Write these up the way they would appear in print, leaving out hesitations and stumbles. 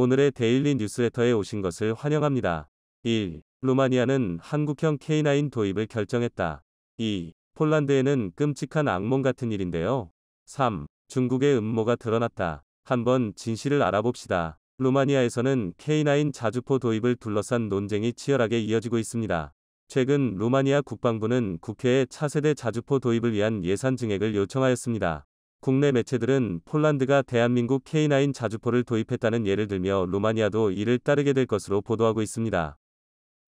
오늘의 데일리 뉴스레터에 오신 것을 환영합니다. 1. 루마니아는 한국형 K9 도입을 결정했다. 2. 폴란드에는 끔찍한 악몽 같은 일인데요. 3. 중국의 음모가 드러났다. 한번 진실을 알아봅시다. 루마니아에서는 K9 자주포 도입을 둘러싼 논쟁이 치열하게 이어지고 있습니다. 최근 루마니아 국방부는 국회에 차세대 자주포 도입을 위한 예산 증액을 요청하였습니다. 국내 매체들은 폴란드가 대한민국 K9 자주포를 도입했다는 예를 들며 루마니아도 이를 따르게 될 것으로 보도하고 있습니다.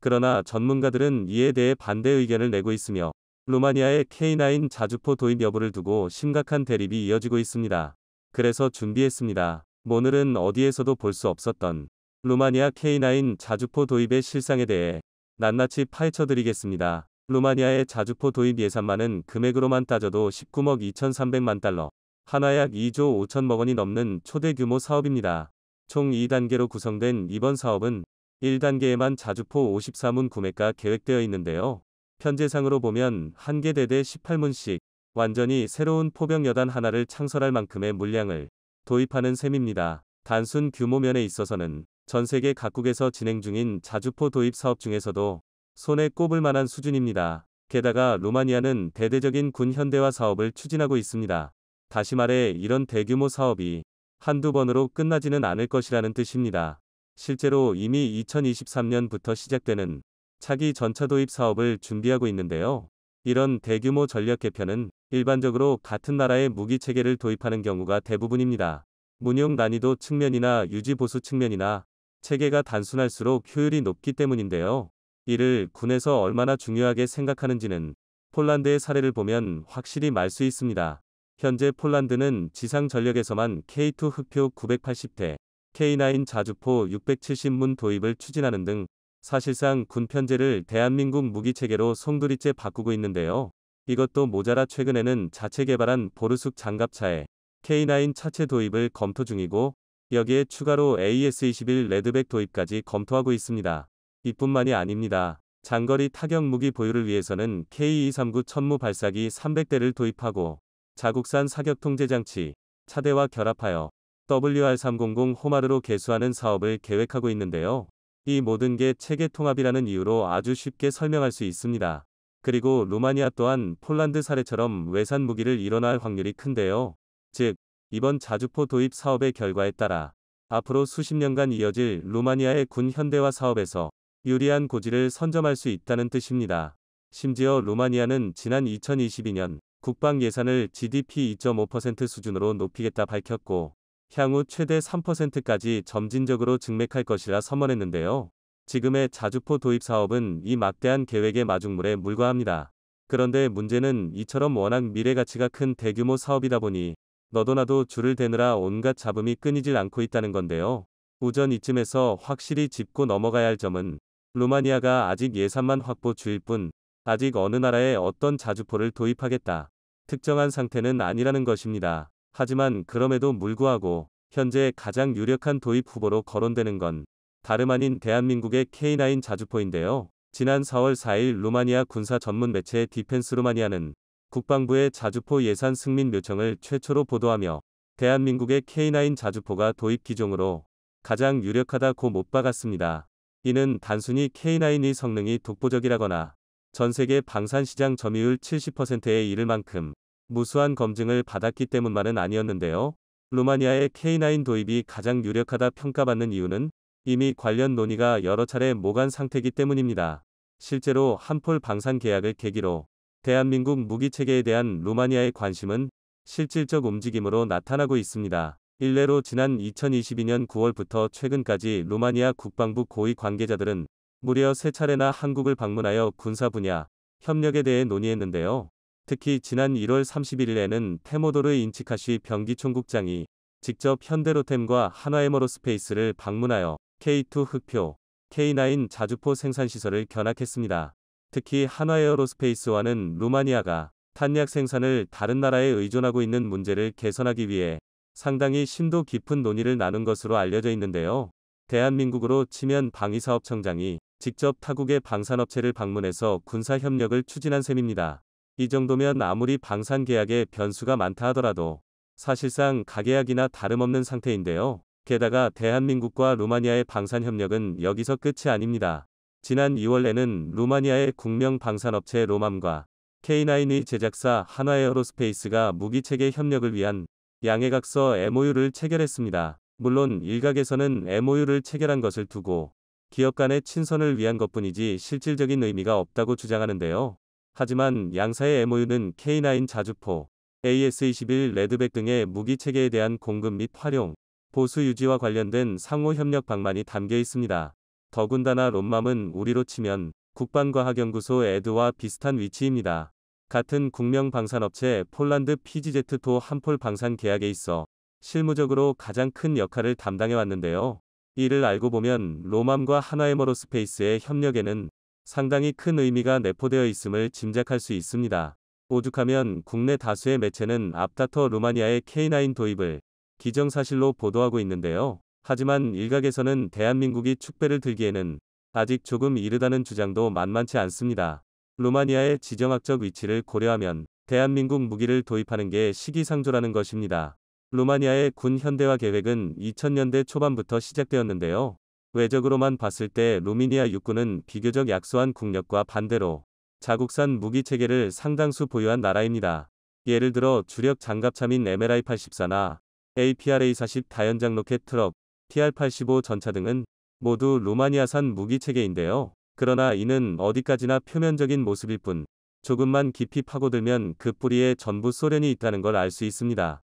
그러나 전문가들은 이에 대해 반대 의견을 내고 있으며 루마니아의 K9 자주포 도입 여부를 두고 심각한 대립이 이어지고 있습니다. 그래서 준비했습니다. 오늘은 어디에서도 볼 수 없었던 루마니아 K9 자주포 도입의 실상에 대해 낱낱이 파헤쳐 드리겠습니다. 루마니아의 자주포 도입 예산만은 금액으로만 따져도 19억 2,300만 달러, 하나 약 2조 5천억 원이 넘는 초대 규모 사업입니다. 총 2단계로 구성된 이번 사업은 1단계에만 자주포 54문 구매가 계획되어 있는데요. 편제상으로 보면 한 개 대대 18문씩 완전히 새로운 포병 여단 하나를 창설할 만큼의 물량을 도입하는 셈입니다. 단순 규모 면에 있어서는 전 세계 각국에서 진행 중인 자주포 도입 사업 중에서도 손에 꼽을 만한 수준입니다. 게다가 루마니아는 대대적인 군 현대화 사업을 추진하고 있습니다. 다시 말해 이런 대규모 사업이 한두 번으로 끝나지는 않을 것이라는 뜻입니다. 실제로 이미 2023년부터 시작되는 차기 전차 도입 사업을 준비하고 있는데요. 이런 대규모 전력 개편은 일반적으로 같은 나라의 무기 체계를 도입하는 경우가 대부분입니다. 운용 난이도 측면이나 유지 보수 측면이나 체계가 단순할수록 효율이 높기 때문인데요. 이를 군에서 얼마나 중요하게 생각하는지는 폴란드의 사례를 보면 확실히 말 수 있습니다. 현재 폴란드는 지상 전력에서만 K2 흑표 980대, K9 자주포 670문 도입을 추진하는 등 사실상 군 편제를 대한민국 무기체계로 송두리째 바꾸고 있는데요. 이것도 모자라 최근에는 자체 개발한 보르숙 장갑차에 K9 차체 도입을 검토 중이고 여기에 추가로 AS-21 레드백 도입까지 검토하고 있습니다. 이뿐만이 아닙니다. 장거리 타격 무기 보유를 위해서는 K239 천무 발사기 300대를 도입하고 자국산 사격 통제 장치, 차대와 결합하여 WR300 호마르로 개수하는 사업을 계획하고 있는데요. 이 모든 게 체계 통합이라는 이유로 아주 쉽게 설명할 수 있습니다. 그리고 루마니아 또한 폴란드 사례처럼 외산 무기를 일원화할 확률이 큰데요. 즉, 이번 자주포 도입 사업의 결과에 따라 앞으로 수십 년간 이어질 루마니아의 군 현대화 사업에서 유리한 고지를 선점할 수 있다는 뜻입니다. 심지어 루마니아는 지난 2022년 국방 예산을 GDP 2.5% 수준으로 높이겠다 밝혔고 향후 최대 3%까지 점진적으로 증액할 것이라 선언했는데요. 지금의 자주포 도입 사업은 이 막대한 계획의 마중물에 불과합니다. 그런데 문제는 이처럼 워낙 미래 가치가 큰 대규모 사업이다 보니 너도 나도 줄을 대느라 온갖 잡음이 끊이질 않고 있다는 건데요. 우선 이쯤에서 확실히 짚고 넘어가야 할 점은 루마니아가 아직 예산만 확보 중일 뿐 아직 어느 나라에 어떤 자주포를 도입하겠다 특정한 상태는 아니라는 것입니다. 하지만 그럼에도 불구하고 현재 가장 유력한 도입 후보로 거론되는 건 다름 아닌 대한민국의 K9 자주포인데요. 지난 4월 4일 루마니아 군사 전문 매체 디펜스 루마니아는 국방부의 자주포 예산 승인 요청을 최초로 보도하며 대한민국의 K9 자주포가 도입 기종으로 가장 유력하다고 못 박았습니다. 이는 단순히 K9의 성능이 독보적이라거나 전 세계 방산시장 점유율 70%에 이를 만큼 무수한 검증을 받았기 때문만은 아니었는데요. 루마니아의 K9 도입이 가장 유력하다 평가받는 이유는 이미 관련 논의가 여러 차례 모간 상태이기 때문입니다. 실제로 한폴 방산 계약을 계기로 대한민국 무기체계에 대한 루마니아의 관심은 실질적 움직임으로 나타나고 있습니다. 일례로 지난 2022년 9월부터 최근까지 루마니아 국방부 고위 관계자들은 무려 3차례나 한국을 방문하여 군사 분야 협력에 대해 논의했는데요. 특히 지난 1월 31일에는 테모도르 인치카시 병기총국장이 직접 현대로템과 한화에머로스페이스를 방문하여 K2 흑표, K9 자주포 생산시설을 견학했습니다. 특히 한화에어로스페이스와는 루마니아가 탄약 생산을 다른 나라에 의존하고 있는 문제를 개선하기 위해 상당히 심도 깊은 논의를 나눈 것으로 알려져 있는데요. 대한민국으로 치면 방위사업청장이 직접 타국의 방산업체를 방문해서 군사협력을 추진한 셈입니다. 이 정도면 아무리 방산 계약에 변수가 많다 하더라도 사실상 가계약이나 다름없는 상태인데요. 게다가 대한민국과 루마니아의 방산 협력은 여기서 끝이 아닙니다. 지난 2월에는 루마니아의 국명 방산업체 로맘과 K9의 제작사 한화에어로스페이스가 무기체계 협력을 위한 양해각서 MOU를 체결했습니다. 물론 일각에서는 MOU를 체결한 것을 두고 기업 간의 친선을 위한 것뿐이지 실질적인 의미가 없다고 주장하는데요. 하지만 양사의 MOU는 K9 자주포, AS-21 레드백 등의 무기체계에 대한 공급 및 활용, 보수 유지와 관련된 상호 협력 방안이 담겨 있습니다. 더군다나 롬맘은 우리로 치면 국방과학연구소 에드와 비슷한 위치입니다. 같은 국명 방산업체 폴란드 PGZ-도 한폴 방산 계약에 있어 실무적으로 가장 큰 역할을 담당해 왔는데요. 이를 알고 보면 롬맘과 한화에어로스페이스의 협력에는 상당히 큰 의미가 내포되어 있음을 짐작할 수 있습니다. 오죽하면 국내 다수의 매체는 앞다퉈 루마니아의 K9 도입을 기정사실로 보도하고 있는데요. 하지만 일각에서는 대한민국이 축배를 들기에는 아직 조금 이르다는 주장도 만만치 않습니다. 루마니아의 지정학적 위치를 고려하면 대한민국 무기를 도입하는 게 시기상조라는 것입니다. 루마니아의 군 현대화 계획은 2000년대 초반부터 시작되었는데요. 외적으로만 봤을 때 루미니아 육군은 비교적 약소한 국력과 반대로 자국산 무기 체계를 상당수 보유한 나라입니다. 예를 들어 주력 장갑차민 MLI-84나 APRA-40 다연장 로켓 트럭, TR-85 전차 등은 모두 루마니아산 무기 체계인데요. 그러나 이는 어디까지나 표면적인 모습일 뿐 조금만 깊이 파고들면 그 뿌리에 전부 소련이 있다는 걸 알 수 있습니다.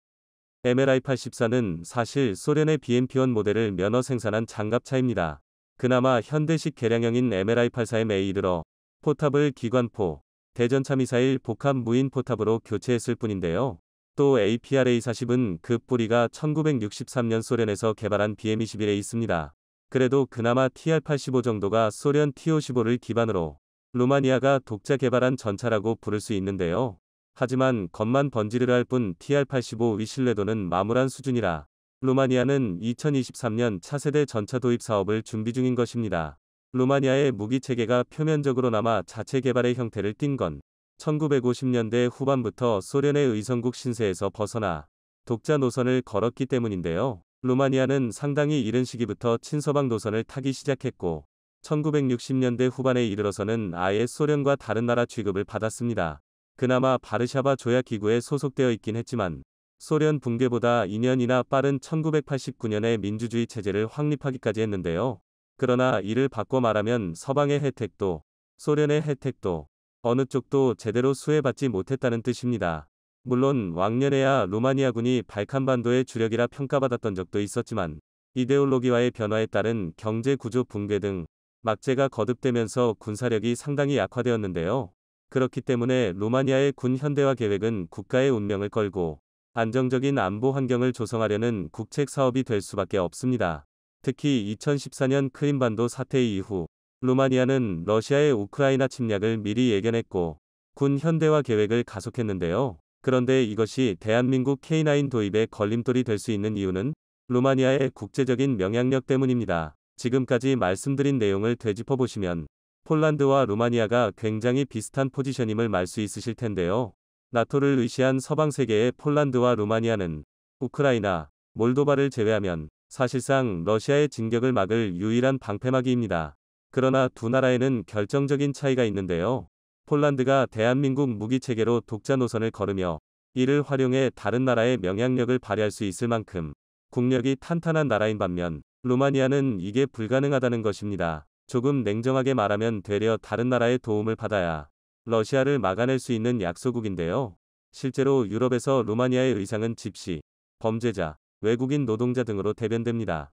MLI-84는 사실 소련의 BMP-1 모델을 면허 생산한 장갑차입니다. 그나마 현대식 개량형인 MLI-84M에 이르러 포탑을 기관포, 대전차 미사일 복합 무인 포탑으로 교체했을 뿐인데요. 또 APRA-40은 그 뿌리가 1963년 소련에서 개발한 BM-21에 있습니다. 그래도 그나마 TR-85 정도가 소련 T-55를 기반으로 루마니아가 독자 개발한 전차라고 부를 수 있는데요. 하지만 겉만 번지르르 할 뿐 TR-85의 신뢰도는 마물한 수준이라 루마니아는 2023년 차세대 전차 도입 사업을 준비 중인 것입니다. 루마니아의 무기 체계가 표면적으로나마 자체 개발의 형태를 띈 건 1950년대 후반부터 소련의 의성국 신세에서 벗어나 독자 노선을 걸었기 때문인데요. 루마니아는 상당히 이른 시기부터 친서방 노선을 타기 시작했고 1960년대 후반에 이르러서는 아예 소련과 다른 나라 취급을 받았습니다. 그나마 바르샤바 조약 기구에 소속되어 있긴 했지만 소련 붕괴보다 2년이나 빠른 1989년에 민주주의 체제를 확립하기까지 했는데요. 그러나 이를 바꿔 말하면 서방의 혜택도 소련의 혜택도 어느 쪽도 제대로 수혜받지 못했다는 뜻입니다. 물론 왕년에야 루마니아군이 발칸반도의 주력이라 평가받았던 적도 있었지만 이데올로기와의 변화에 따른 경제 구조 붕괴 등 막제가 거듭되면서 군사력이 상당히 약화되었는데요. 그렇기 때문에 루마니아의 군 현대화 계획은 국가의 운명을 걸고 안정적인 안보 환경을 조성하려는 국책 사업이 될 수밖에 없습니다. 특히 2014년 크림반도 사태 이후 루마니아는 러시아의 우크라이나 침략을 미리 예견했고 군 현대화 계획을 가속했는데요. 그런데 이것이 대한민국 K9 도입에 걸림돌이 될 수 있는 이유는 루마니아의 국제적인 영향력 때문입니다. 지금까지 말씀드린 내용을 되짚어보시면 폴란드와 루마니아가 굉장히 비슷한 포지션임을 말 수 있으실 텐데요. 나토를 의시한 서방 세계의 폴란드와 루마니아는 우크라이나, 몰도바를 제외하면 사실상 러시아의 진격을 막을 유일한 방패막이입니다. 그러나 두 나라에는 결정적인 차이가 있는데요. 폴란드가 대한민국 무기체계로 독자 노선을 걸으며 이를 활용해 다른 나라의 영향력을 발휘할 수 있을 만큼 국력이 탄탄한 나라인 반면 루마니아는 이게 불가능하다는 것입니다. 조금 냉정하게 말하면 되려 다른 나라의 도움을 받아야 러시아를 막아낼 수 있는 약소국인데요. 실제로 유럽에서 루마니아의 의상은 집시, 범죄자, 외국인 노동자 등으로 대변됩니다.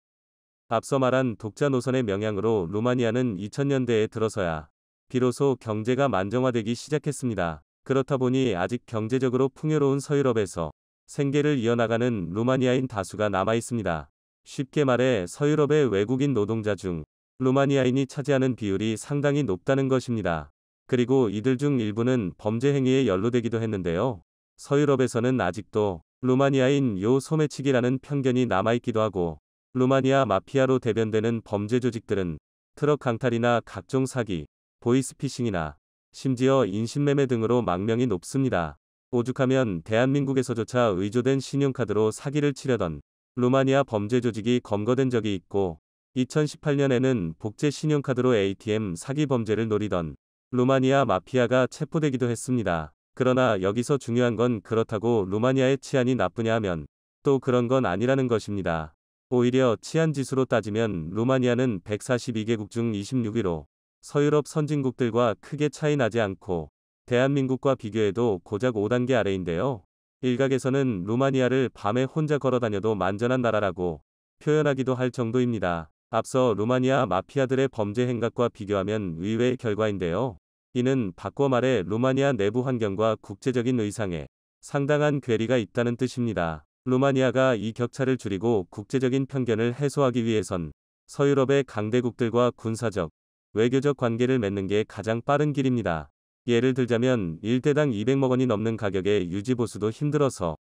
앞서 말한 독자 노선의 영향으로 루마니아는 2000년대에 들어서야 비로소 경제가 만정화되기 시작했습니다. 그렇다 보니 아직 경제적으로 풍요로운 서유럽에서 생계를 이어나가는 루마니아인 다수가 남아 있습니다. 쉽게 말해 서유럽의 외국인 노동자 중 루마니아인이 차지하는 비율이 상당히 높다는 것입니다. 그리고 이들 중 일부는 범죄 행위에 연루되기도 했는데요. 서유럽에서는 아직도 루마니아인 요 소매치기라는 편견이 남아있기도 하고 루마니아 마피아로 대변되는 범죄 조직들은 트럭 강탈이나 각종 사기, 보이스피싱이나 심지어 인신매매 등으로 망명이 높습니다. 오죽하면 대한민국에서조차 의조된 신용카드로 사기를 치려던 루마니아 범죄 조직이 검거된 적이 있고 2018년에는 복제 신용카드로 ATM 사기 범죄를 노리던 루마니아 마피아가 체포되기도 했습니다. 그러나 여기서 중요한 건 그렇다고 루마니아의 치안이 나쁘냐 하면 또 그런 건 아니라는 것입니다. 오히려 치안 지수로 따지면 루마니아는 142개국 중 26위로 서유럽 선진국들과 크게 차이 나지 않고 대한민국과 비교해도 고작 5단계 아래인데요. 일각에서는 루마니아를 밤에 혼자 걸어 다녀도 만전한 나라라고 표현하기도 할 정도입니다. 앞서 루마니아 마피아들의 범죄 행각과 비교하면 의외의 결과인데요. 이는 바꿔 말해 루마니아 내부 환경과 국제적인 의상에 상당한 괴리가 있다는 뜻입니다. 루마니아가 이 격차를 줄이고 국제적인 편견을 해소하기 위해선 서유럽의 강대국들과 군사적, 외교적 관계를 맺는 게 가장 빠른 길입니다. 예를 들자면 1대당 200억 원이 넘는 가격에 유지보수도 힘들어서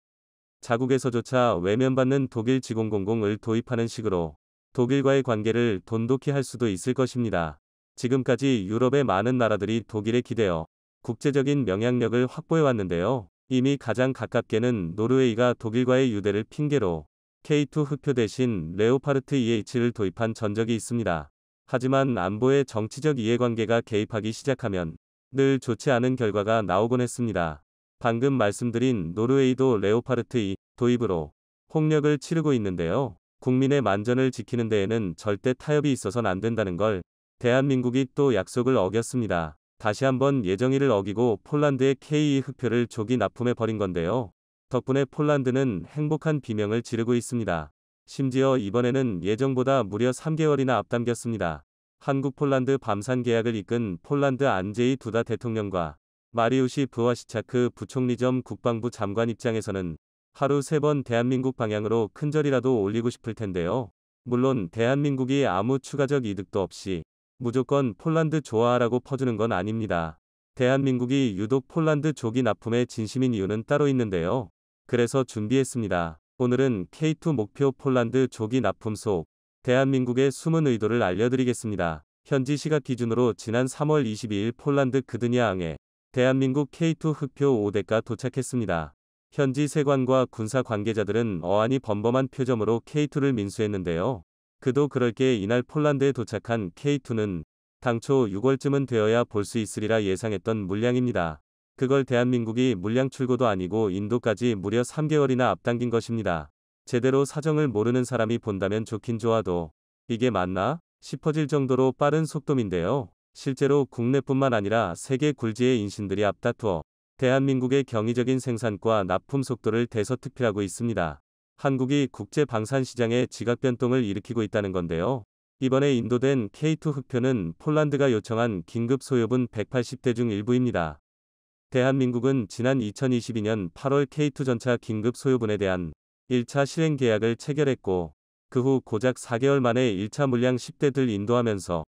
자국에서조차 외면받는 독일 G000을 도입하는 식으로 독일과의 관계를 돈독히 할 수도 있을 것입니다. 지금까지 유럽의 많은 나라들이 독일에 기대어 국제적인 영향력을 확보해 왔는데요. 이미 가장 가깝게는 노르웨이가 독일과의 유대를 핑계로 K2 흑표 대신 레오파르트 EH를 도입한 전적이 있습니다. 하지만 안보의 정치적 이해관계가 개입하기 시작하면 늘 좋지 않은 결과가 나오곤 했습니다. 방금 말씀드린 노르웨이도 레오파르트 2 도입으로 홍역을 치르고 있는데요. 국민의 만전을 지키는 데에는 절대 타협이 있어서는 안 된다는 걸 대한민국이 또 약속을 어겼습니다. 다시 한번 예정일을 어기고 폴란드의 K2 흑표를 조기 납품해 버린 건데요. 덕분에 폴란드는 행복한 비명을 지르고 있습니다. 심지어 이번에는 예정보다 무려 3개월이나 앞당겼습니다. 한국-폴란드 밤산 계약을 이끈 폴란드 안제이 두다 대통령과 마리우시 브와시차크 부총리 겸 국방부 장관 입장에서는 하루 3번 대한민국 방향으로 큰절이라도 올리고 싶을 텐데요. 물론 대한민국이 아무 추가적 이득도 없이 무조건 폴란드 좋아하라고 퍼주는 건 아닙니다. 대한민국이 유독 폴란드 조기 납품에 진심인 이유는 따로 있는데요. 그래서 준비했습니다. 오늘은 K2 목표 폴란드 조기 납품 속 대한민국의 숨은 의도를 알려드리겠습니다. 현지 시각 기준으로 지난 3월 22일 폴란드 그드니아항에 대한민국 K2 흑표 5대가 도착했습니다. 현지 세관과 군사 관계자들은 어안이 범범한 표정으로 K2를 민수했는데요. 그도 그럴 게 이날 폴란드에 도착한 K2는 당초 6월쯤은 되어야 볼 수 있으리라 예상했던 물량입니다. 그걸 대한민국이 물량 출고도 아니고 인도까지 무려 3개월이나 앞당긴 것입니다. 제대로 사정을 모르는 사람이 본다면 좋긴 좋아도 이게 맞나? 싶어질 정도로 빠른 속도인데요. 실제로 국내뿐만 아니라 세계 굴지의 인신들이 앞다투어 대한민국의 경이적인 생산과 납품 속도를 대서특필하고 있습니다. 한국이 국제 방산 시장에 지각 변동을 일으키고 있다는 건데요. 이번에 인도된 K2 흑표는 폴란드가 요청한 긴급 소요분 180대 중 일부입니다. 대한민국은 지난 2022년 8월 K2 전차 긴급 소요분에 대한 1차 실행 계약을 체결했고 그 후 고작 4개월 만에 1차 물량 10대들 인도하면서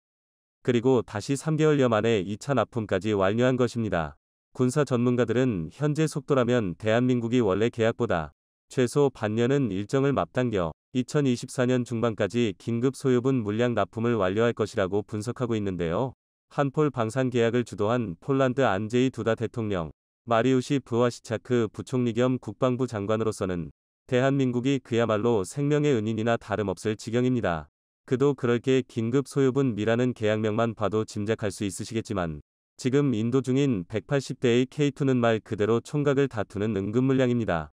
그리고 다시 3개월여 만에 2차 납품까지 완료한 것입니다. 군사 전문가들은 현재 속도라면 대한민국이 원래 계약보다 최소 반년은 일정을 맞당겨 2024년 중반까지 긴급 소요분 물량 납품을 완료할 것이라고 분석하고 있는데요. 한폴 방산 계약을 주도한 폴란드 안제이 두다 대통령, 마리우시 브와시차크 부총리 겸 국방부 장관으로서는 대한민국이 그야말로 생명의 은인이나 다름없을 지경입니다. 그도 그럴 게 긴급 소요분 미라는 계약명만 봐도 짐작할 수 있으시겠지만 지금 인도 중인 180대의 K2는 말 그대로 총각을 다투는 은근 물량입니다.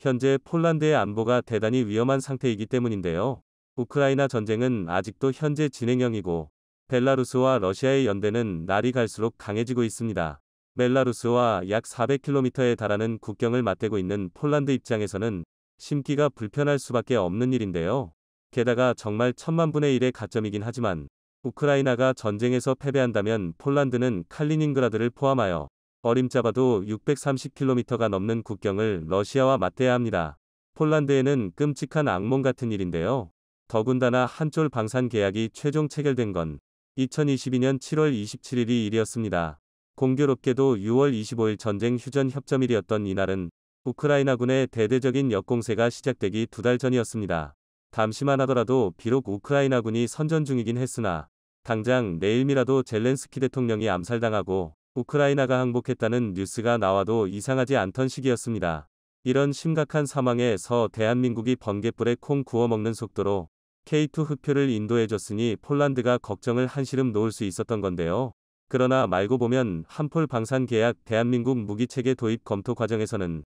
현재 폴란드의 안보가 대단히 위험한 상태이기 때문인데요. 우크라이나 전쟁은 아직도 현재 진행형이고 벨라루스와 러시아의 연대는 날이 갈수록 강해지고 있습니다. 벨라루스와 약 400km에 달하는 국경을 맞대고 있는 폴란드 입장에서는 심기가 불편할 수밖에 없는 일인데요. 게다가 정말 천만분의 1의 가점이긴 하지만 우크라이나가 전쟁에서 패배한다면 폴란드는 칼리닝그라드를 포함하여 어림잡아도 630km가 넘는 국경을 러시아와 맞대야 합니다. 폴란드에는 끔찍한 악몽 같은 일인데요. 더군다나 한쫄 방산 계약이 최종 체결된 건 2022년 7월 27일이 일이었습니다. 공교롭게도 6월 25일 전쟁 휴전 협점일이었던 이날은 우크라이나군의 대대적인 역공세가 시작되기 2달 전이었습니다. 잠시만 하더라도 비록 우크라이나군이 선전 중이긴 했으나 당장 내일이라도 젤렌스키 대통령이 암살당하고 우크라이나가 항복했다는 뉴스가 나와도 이상하지 않던 시기였습니다. 이런 심각한 상황에서 대한민국이 번갯불에 콩 구워 먹는 속도로 K2 흑표를 인도해줬으니 폴란드가 걱정을 한시름 놓을 수 있었던 건데요. 그러나 말고 보면 한폴 방산 계약 대한민국 무기체계 도입 검토 과정에서는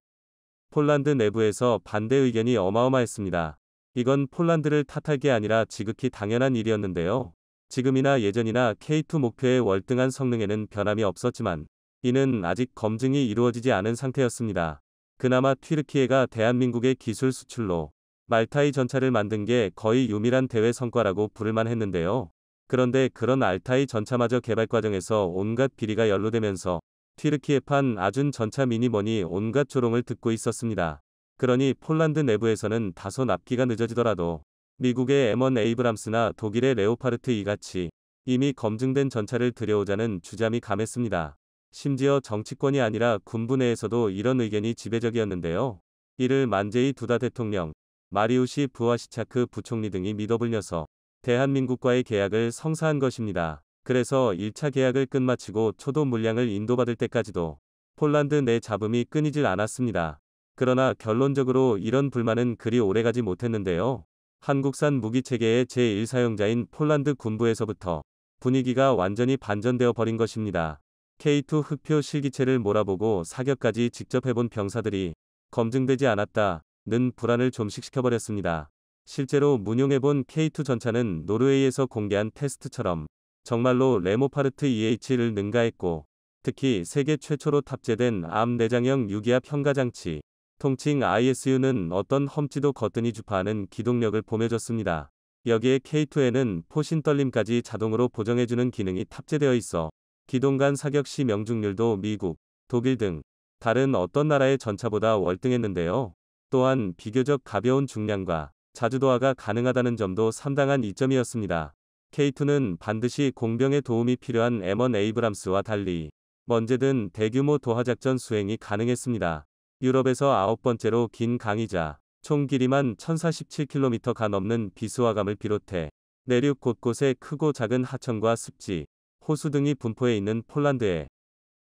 폴란드 내부에서 반대 의견이 어마어마했습니다. 이건 폴란드를 탓할 게 아니라 지극히 당연한 일이었는데요. 지금이나 예전이나 K2 목표의 월등한 성능에는 변함이 없었지만 이는 아직 검증이 이루어지지 않은 상태였습니다. 그나마 튀르키예가 대한민국의 기술 수출로 말타이 전차를 만든 게 거의 유일한 대회 성과라고 부를만 했는데요. 그런데 그런 알타이 전차마저 개발 과정에서 온갖 비리가 연루되면서 튀르키예판 아준 전차 미니머니 온갖 조롱을 듣고 있었습니다. 그러니 폴란드 내부에서는 다소 납기가 늦어지더라도 미국의 M1 에이브람스나 독일의 레오파르트 이같이 이미 검증된 전차를 들여오자는 주장이 감했습니다. 심지어 정치권이 아니라 군부 내에서도 이런 의견이 지배적이었는데요. 이를 만제이 두다 대통령, 마리우시 부아시차크 부총리 등이 믿어불려서 대한민국과의 계약을 성사한 것입니다. 그래서 1차 계약을 끝마치고 초도 물량을 인도받을 때까지도 폴란드 내 잡음이 끊이질 않았습니다. 그러나 결론적으로 이런 불만은 그리 오래가지 못했는데요. 한국산 무기체계의 제1사용자인 폴란드 군부에서부터 분위기가 완전히 반전되어 버린 것입니다. K2 흑표 실기체를 몰아보고 사격까지 직접 해본 병사들이 검증되지 않았다는 불안을 좀식시켜버렸습니다. 실제로 문용해본 K2 전차는 노르웨이에서 공개한 테스트처럼 정말로 레모파르트 EH를 능가했고 특히 세계 최초로 탑재된 암 내장형 유기압 현가장치 통칭 ISU는 어떤 험지도 거뜬히 주파하는 기동력을 보여줬습니다. 여기에 K2에는 포신 떨림까지 자동으로 보정해주는 기능이 탑재되어 있어 기동 간 사격 시 명중률도 미국, 독일 등 다른 어떤 나라의 전차보다 월등했는데요. 또한 비교적 가벼운 중량과 자주도하가 가능하다는 점도 상당한 이점이었습니다. K2는 반드시 공병의 도움이 필요한 M1 에이브람스와 달리 언제든 대규모 도하작전 수행이 가능했습니다. 유럽에서 9번째로 긴 강이자 총 길이만 1047km가 넘는 비스와감을 비롯해 내륙 곳곳에 크고 작은 하천과 습지, 호수 등이 분포해 있는 폴란드에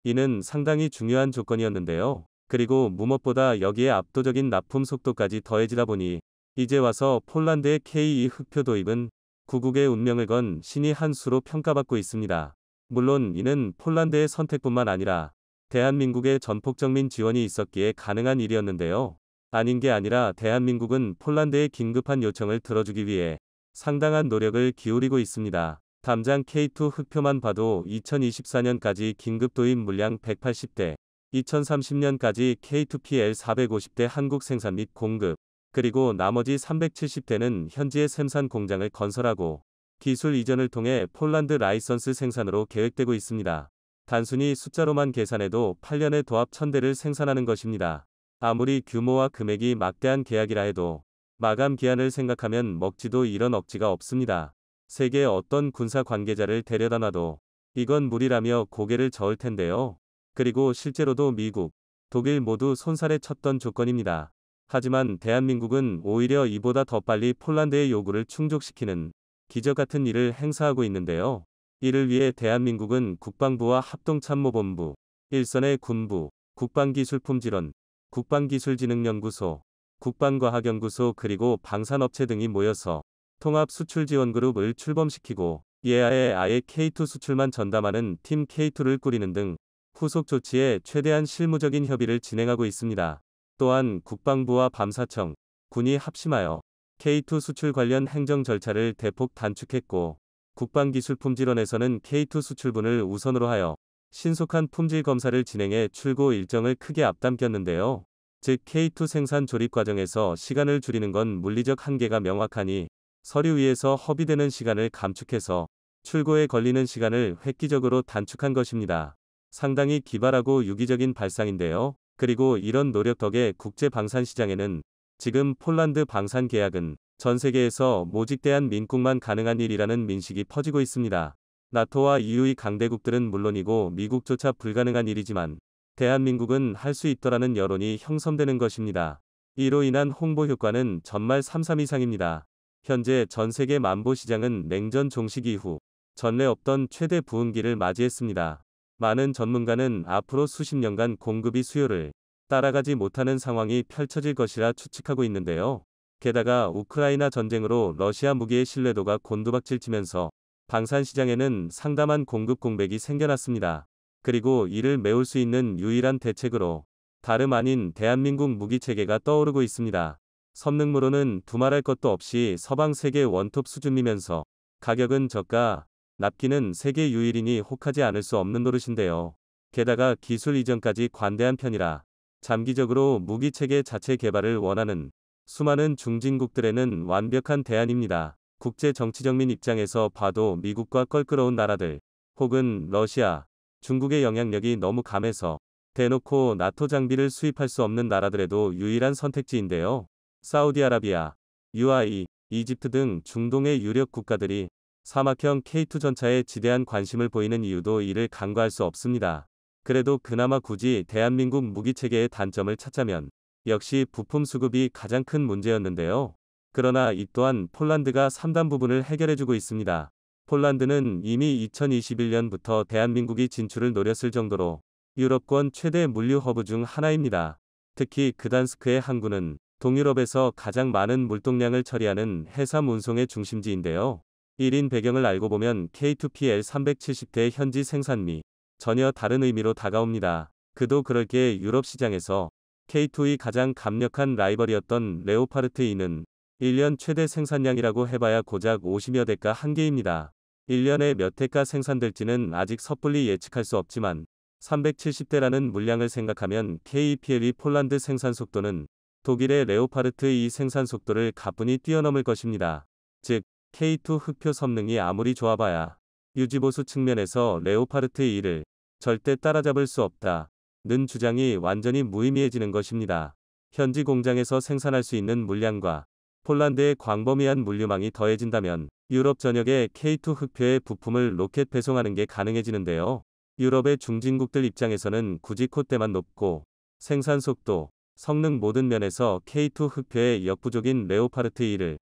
이는 상당히 중요한 조건이었는데요. 그리고 무엇보다 여기에 압도적인 납품 속도까지 더해지다 보니 이제 와서 폴란드의 K2 흑표 도입은 구국의 운명을 건 신이 한 수로 평가받고 있습니다. 물론 이는 폴란드의 선택뿐만 아니라 대한민국의 전폭적민 지원이 있었기에 가능한 일이었는데요. 아닌 게 아니라 대한민국은 폴란드의 긴급한 요청을 들어주기 위해 상당한 노력을 기울이고 있습니다. 담장 K2 흑표만 봐도 2024년까지 긴급 도입 물량 180대, 2030년까지 K2PL 450대 한국 생산 및 공급, 그리고 나머지 370대는 현지의 생산 공장을 건설하고 기술 이전을 통해 폴란드 라이선스 생산으로 계획되고 있습니다. 단순히 숫자로만 계산해도 8년에 도합 1000대를 생산하는 것입니다. 아무리 규모와 금액이 막대한 계약이라 해도 마감 기한을 생각하면 먹지도 이런 억지가 없습니다. 세계 어떤 군사 관계자를 데려다 놔도 이건 무리라며 고개를 저을 텐데요. 그리고 실제로도 미국, 독일 모두 손살에 쳤던 조건입니다. 하지만 대한민국은 오히려 이보다 더 빨리 폴란드의 요구를 충족시키는 기적 같은 일을 행사하고 있는데요. 이를 위해 대한민국은 국방부와 합동참모본부, 일선의 군부, 국방기술품질원, 국방기술진흥연구소, 국방과학연구소 그리고 방산업체 등이 모여서 통합수출지원그룹을 출범시키고 이에 아예 K2 수출만 전담하는 팀 K2를 꾸리는 등 후속 조치에 최대한 실무적인 협의를 진행하고 있습니다. 또한 국방부와 밤사청, 군이 합심하여 K2 수출 관련 행정 절차를 대폭 단축했고 국방기술품질원에서는 K2 수출분을 우선으로 하여 신속한 품질 검사를 진행해 출고 일정을 크게 앞당겼는데요. 즉 K2 생산 조립 과정에서 시간을 줄이는 건 물리적 한계가 명확하니 서류 위에서 허비되는 시간을 감축해서 출고에 걸리는 시간을 획기적으로 단축한 것입니다. 상당히 기발하고 유기적인 발상인데요. 그리고 이런 노력 덕에 국제 방산 시장에는 지금 폴란드 방산 계약은 전 세계에서 모직 대한민국만 가능한 일이라는 민식이 퍼지고 있습니다. 나토와 EU의 강대국들은 물론이고 미국조차 불가능한 일이지만 대한민국은 할 수 있더라는 여론이 형성되는 것입니다. 이로 인한 홍보 효과는 전말 3.3 이상입니다. 현재 전 세계 만보 시장은 냉전 종식 이후 전례 없던 최대 부흥기를 맞이했습니다. 많은 전문가는 앞으로 수십 년간 공급이 수요를 따라가지 못하는 상황이 펼쳐질 것이라 추측하고 있는데요. 게다가 우크라이나 전쟁으로 러시아 무기의 신뢰도가 곤두박질치면서 방산 시장에는 상담한 공급 공백이 생겨났습니다. 그리고 이를 메울 수 있는 유일한 대책으로 다름 아닌 대한민국 무기 체계가 떠오르고 있습니다. 성능으로는 두말할 것도 없이 서방 세계 원톱 수준이면서 가격은 저가, 납기는 세계 유일이니 혹하지 않을 수 없는 노릇인데요. 게다가 기술 이전까지 관대한 편이라 장기적으로 무기 체계 자체 개발을 원하는 수많은 중진국들에는 완벽한 대안입니다. 국제 정치적민 입장에서 봐도 미국과 껄끄러운 나라들, 혹은 러시아, 중국의 영향력이 너무 강해서 대놓고 나토 장비를 수입할 수 없는 나라들에도 유일한 선택지인데요. 사우디아라비아, UAE, 이집트 등 중동의 유력 국가들이 사막형 K2 전차에 지대한 관심을 보이는 이유도 이를 간과할 수 없습니다. 그래도 그나마 굳이 대한민국 무기체계의 단점을 찾자면 역시 부품 수급이 가장 큰 문제였는데요. 그러나 이 또한 폴란드가 3단 부분을 해결해주고 있습니다. 폴란드는 이미 2021년부터 대한민국이 진출을 노렸을 정도로 유럽권 최대 물류 허브 중 하나입니다. 특히 그단스크의 항구는 동유럽에서 가장 많은 물동량을 처리하는 해삼 운송의 중심지인데요. 1인 배경을 알고 보면 K2PL 370대의 현지 생산미 전혀 다른 의미로 다가옵니다. 그도 그럴 게 유럽 시장에서 K2의 가장 강력한 라이벌이었던 레오파르트 2는 1년 최대 생산량이라고 해봐야 고작 50여 대가 한계입니다. 1년에 몇 대가 생산될지는 아직 섣불리 예측할 수 없지만 370대라는 물량을 생각하면 KEPL의 폴란드 생산 속도는 독일의 레오파르트 2 생산 속도를 가뿐히 뛰어넘을 것입니다. 즉 K2 흑표 성능이 아무리 좋아봐야 유지보수 측면에서 레오파르트 2를 절대 따라잡을 수 없다. 는 주장이 완전히 무의미해지는 것입니다. 현지 공장에서 생산할 수 있는 물량과 폴란드의 광범위한 물류망이 더해진다면 유럽 전역에 K2 흑표의 부품을 로켓 배송하는 게 가능해지는데요. 유럽의 중진국들 입장에서는 굳이 콧대만 높고 생산 속도, 성능 모든 면에서 K2 흑표의 역부족인 레오파르트 2를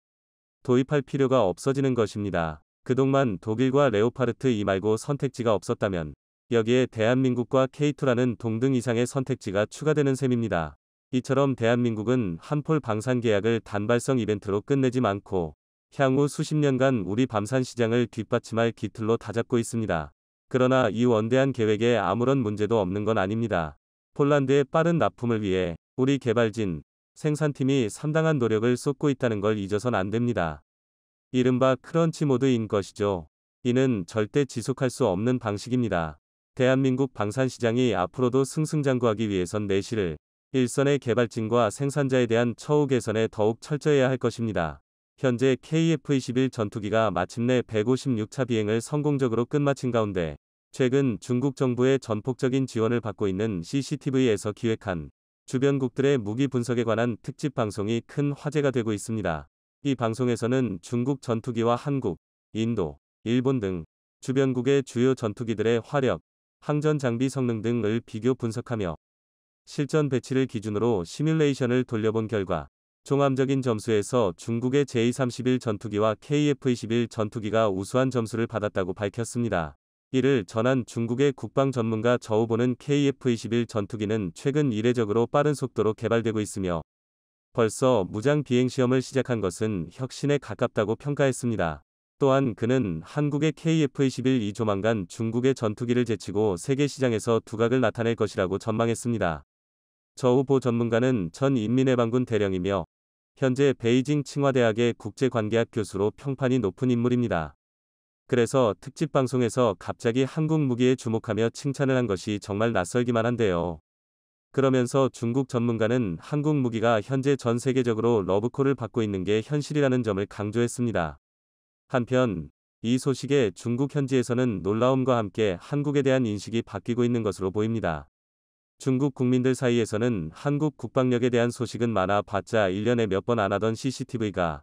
도입할 필요가 없어지는 것입니다. 그동안 독일과 레오파르트 2 말고 선택지가 없었다면 여기에 대한민국과 K2라는 동등 이상의 선택지가 추가되는 셈입니다. 이처럼 대한민국은 한폴 방산 계약을 단발성 이벤트로 끝내지 않고 향후 수십 년간 우리 밤산 시장을 뒷받침할 기틀로 다잡고 있습니다. 그러나 이 원대한 계획에 아무런 문제도 없는 건 아닙니다. 폴란드의 빠른 납품을 위해 우리 개발진, 생산팀이 상당한 노력을 쏟고 있다는 걸 잊어선 안 됩니다. 이른바 크런치 모드인 것이죠. 이는 절대 지속할 수 없는 방식입니다. 대한민국 방산시장이 앞으로도 승승장구하기 위해선 내실을 일선의 개발진과 생산자에 대한 처우 개선에 더욱 철저해야 할 것입니다. 현재 KF-21 전투기가 마침내 156차 비행을 성공적으로 끝마친 가운데 최근 중국 정부의 전폭적인 지원을 받고 있는 CCTV에서 기획한 주변국들의 무기 분석에 관한 특집 방송이 큰 화제가 되고 있습니다. 이 방송에서는 중국 전투기와 한국, 인도, 일본 등 주변국의 주요 전투기들의 화력, 항전 장비 성능 등을 비교 분석하며 실전 배치를 기준으로 시뮬레이션을 돌려본 결과 종합적인 점수에서 중국의 J-31 전투기와 KF-21 전투기가 우수한 점수를 받았다고 밝혔습니다. 이를 전한 중국의 국방 전문가 저우보는 KF-21 전투기는 최근 이례적으로 빠른 속도로 개발되고 있으며 벌써 무장 비행 시험을 시작한 것은 혁신에 가깝다고 평가했습니다. 또한 그는 한국의 KF-21이 조만간 중국의 전투기를 제치고 세계 시장에서 두각을 나타낼 것이라고 전망했습니다. 저우보 전문가는 전 인민해방군 대령이며 현재 베이징 칭화대학의 국제관계학 교수로 평판이 높은 인물입니다. 그래서 특집 방송에서 갑자기 한국 무기에 주목하며 칭찬을 한 것이 정말 낯설기만 한데요. 그러면서 중국 전문가는 한국 무기가 현재 전 세계적으로 러브콜을 받고 있는 게 현실이라는 점을 강조했습니다. 한편 이 소식에 중국 현지에서는 놀라움과 함께 한국에 대한 인식이 바뀌고 있는 것으로 보입니다. 중국 국민들 사이에서는 한국 국방력에 대한 소식은 많아 봤자 1년에 몇 번 안 하던 CCTV가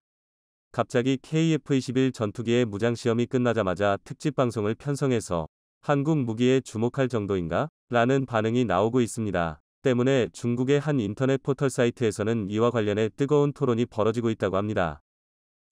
갑자기 KF-21 전투기의 무장시험이 끝나자마자 특집 방송을 편성해서 한국 무기에 주목할 정도인가? 라는 반응이 나오고 있습니다. 때문에 중국의 한 인터넷 포털 사이트에서는 이와 관련해 뜨거운 토론이 벌어지고 있다고 합니다.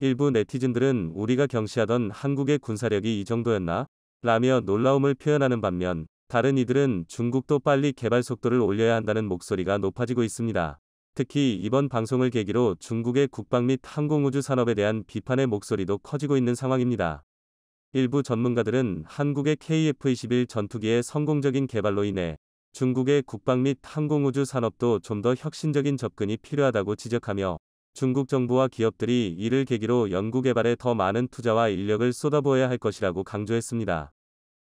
일부 네티즌들은 우리가 경시하던 한국의 군사력이 이 정도였나? 라며 놀라움을 표현하는 반면 다른 이들은 중국도 빨리 개발 속도를 올려야 한다는 목소리가 높아지고 있습니다. 특히 이번 방송을 계기로 중국의 국방 및 항공우주 산업에 대한 비판의 목소리도 커지고 있는 상황입니다. 일부 전문가들은 한국의 KF-21 전투기의 성공적인 개발로 인해 중국의 국방 및 항공우주 산업도 좀 더 혁신적인 접근이 필요하다고 지적하며 중국 정부와 기업들이 이를 계기로 연구개발에 더 많은 투자와 인력을 쏟아부어야 할 것이라고 강조했습니다.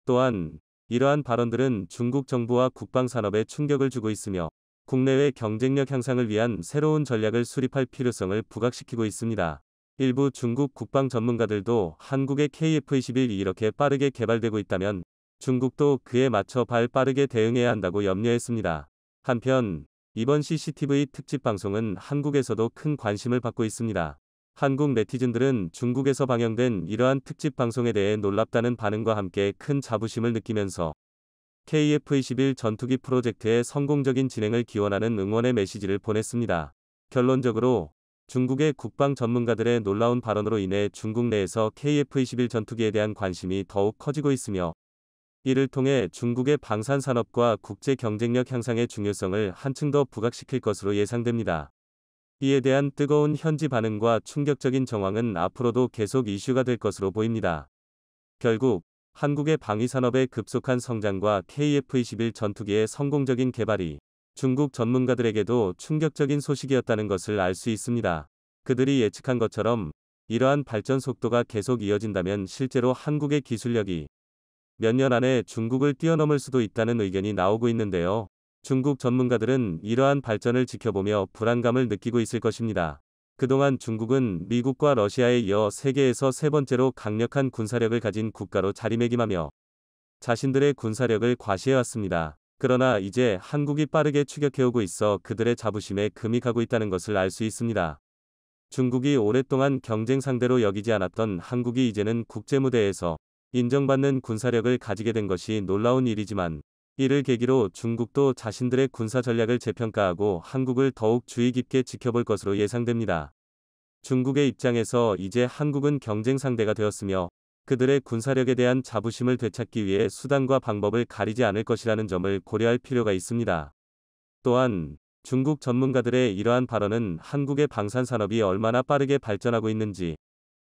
또한 이러한 발언들은 중국 정부와 국방 산업에 충격을 주고 있으며 국내외 경쟁력 향상을 위한 새로운 전략을 수립할 필요성을 부각시키고 있습니다. 일부 중국 국방 전문가들도 한국의 KF-21이 이렇게 빠르게 개발되고 있다면 중국도 그에 맞춰 빠르게 대응해야 한다고 염려했습니다. 한편 이번 CCTV 특집 방송은 한국에서도 큰 관심을 받고 있습니다. 한국 네티즌들은 중국에서 방영된 이러한 특집 방송에 대해 놀랍다는 반응과 함께 큰 자부심을 느끼면서 KF-21 전투기 프로젝트의 성공적인 진행을 기원하는 응원의 메시지를 보냈습니다. 결론적으로 중국의 국방 전문가들의 놀라운 발언으로 인해 중국 내에서 KF-21 전투기에 대한 관심이 더욱 커지고 있으며 이를 통해 중국의 방산 산업과 국제 경쟁력 향상의 중요성을 한층 더 부각시킬 것으로 예상됩니다. 이에 대한 뜨거운 현지 반응과 충격적인 정황은 앞으로도 계속 이슈가 될 것으로 보입니다. 결국 한국의 방위산업의 급속한 성장과 KF-21 전투기의 성공적인 개발이 중국 전문가들에게도 충격적인 소식이었다는 것을 알 수 있습니다. 그들이 예측한 것처럼 이러한 발전 속도가 계속 이어진다면 실제로 한국의 기술력이 몇 년 안에 중국을 뛰어넘을 수도 있다는 의견이 나오고 있는데요. 중국 전문가들은 이러한 발전을 지켜보며 불안감을 느끼고 있을 것입니다. 그동안 중국은 미국과 러시아에 이어 세계에서 세 번째로 강력한 군사력을 가진 국가로 자리매김하며 자신들의 군사력을 과시해왔습니다. 그러나 이제 한국이 빠르게 추격해오고 있어 그들의 자부심에 금이 가고 있다는 것을 알 수 있습니다. 중국이 오랫동안 경쟁 상대로 여기지 않았던 한국이 이제는 국제무대에서 인정받는 군사력을 가지게 된 것이 놀라운 일이지만 이를 계기로 중국도 자신들의 군사 전략을 재평가하고 한국을 더욱 주의 깊게 지켜볼 것으로 예상됩니다. 중국의 입장에서 이제 한국은 경쟁 상대가 되었으며 그들의 군사력에 대한 자부심을 되찾기 위해 수단과 방법을 가리지 않을 것이라는 점을 고려할 필요가 있습니다. 또한 중국 전문가들의 이러한 발언은 한국의 방산 산업이 얼마나 빠르게 발전하고 있는지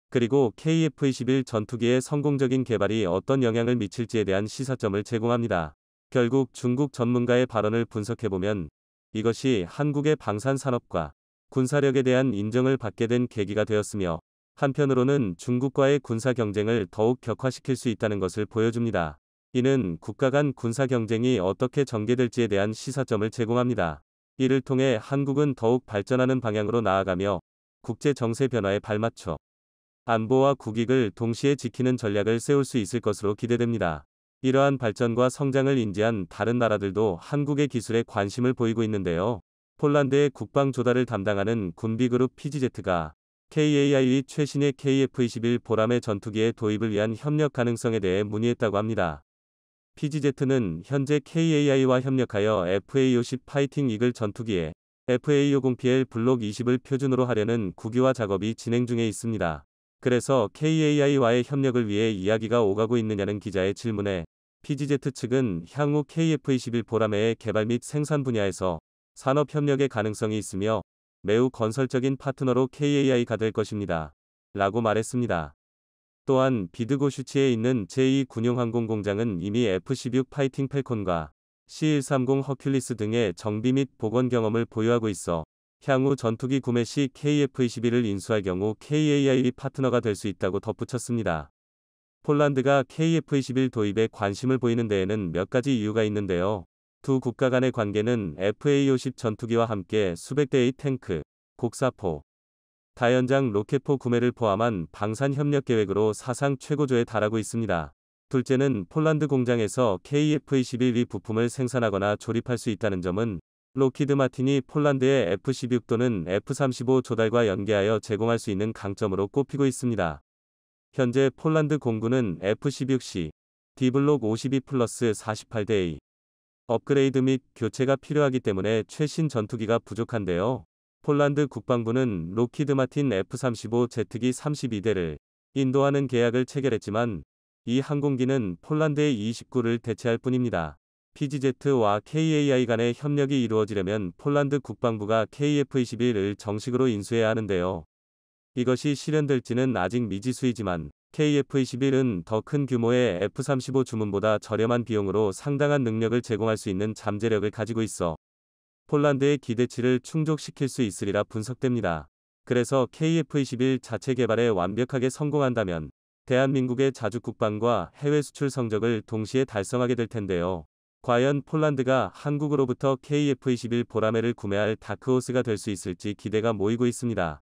그리고 KF-21 전투기의 성공적인 개발이 어떤 영향을 미칠지에 대한 시사점을 제공합니다. 결국 중국 전문가의 발언을 분석해보면 이것이 한국의 방산 산업과 군사력에 대한 인정을 받게 된 계기가 되었으며 한편으로는 중국과의 군사 경쟁을 더욱 격화시킬 수 있다는 것을 보여줍니다. 이는 국가 간 군사 경쟁이 어떻게 전개될지에 대한 시사점을 제공합니다. 이를 통해 한국은 더욱 발전하는 방향으로 나아가며 국제 정세 변화에 발맞춰 안보와 국익을 동시에 지키는 전략을 세울 수 있을 것으로 기대됩니다. 이러한 발전과 성장을 인지한 다른 나라들도 한국의 기술에 관심을 보이고 있는데요. 폴란드의 국방 조달을 담당하는 군비그룹 PGZ가 KAI 최신의 KF-21 보람의 전투기의 도입을 위한 협력 가능성에 대해 문의했다고 합니다. PGZ는 현재 KAI와 협력하여 FA-50 파이팅 이글 전투기에 FA-50PL 블록 20을 표준으로 하려는 국유화 작업이 진행 중에 있습니다. 그래서 KAI와의 협력을 위해 이야기가 오가고 있느냐는 기자의 질문에 PGZ 측은 향후 KF-21 보람의 개발 및 생산 분야에서 산업 협력의 가능성이 있으며 매우 건설적인 파트너로 KAI가 될 것입니다. 라고 말했습니다. 또한 비드고슈치에 있는 제2 군용항공 공장은 이미 F-16 파이팅 펠콘과 C-130 허큘리스 등의 정비 및 복원 경험을 보유하고 있어 향후 전투기 구매 시 KF-21을 인수할 경우 KAI 파트너가 될 수 있다고 덧붙였습니다. 폴란드가 KF-21 도입에 관심을 보이는 데에는 몇 가지 이유가 있는데요. 두 국가 간의 관계는 FA-50 전투기와 함께 수백 대의 탱크, 곡사포, 다연장 로켓포 구매를 포함한 방산 협력 계획으로 사상 최고조에 달하고 있습니다. 둘째는 폴란드 공장에서 KF-21 부품을 생산하거나 조립할 수 있다는 점은 록히드 마틴이 폴란드의 F-16 또는 F-35 조달과 연계하여 제공할 수 있는 강점으로 꼽히고 있습니다. 현재 폴란드 공군은 F-16C, D블록 52 플러스 48대의 업그레이드 및 교체가 필요하기 때문에 최신 전투기가 부족한데요. 폴란드 국방부는 록히드 마틴 F-35 제트기 32대를 인도하는 계약을 체결했지만 이 항공기는 폴란드의 E-29를 대체할 뿐입니다. PGZ와 KAI 간의 협력이 이루어지려면 폴란드 국방부가 KF-21을 정식으로 인수해야 하는데요. 이것이 실현될지는 아직 미지수이지만 KF-21은 더 큰 규모의 F-35 주문보다 저렴한 비용으로 상당한 능력을 제공할 수 있는 잠재력을 가지고 있어 폴란드의 기대치를 충족시킬 수 있으리라 분석됩니다. 그래서 KF-21 자체 개발에 완벽하게 성공한다면 대한민국의 자주 국방과 해외 수출 성적을 동시에 달성하게 될 텐데요. 과연 폴란드가 한국으로부터 KF-21 보라매를 구매할 다크호스가 될 수 있을지 기대가 모이고 있습니다.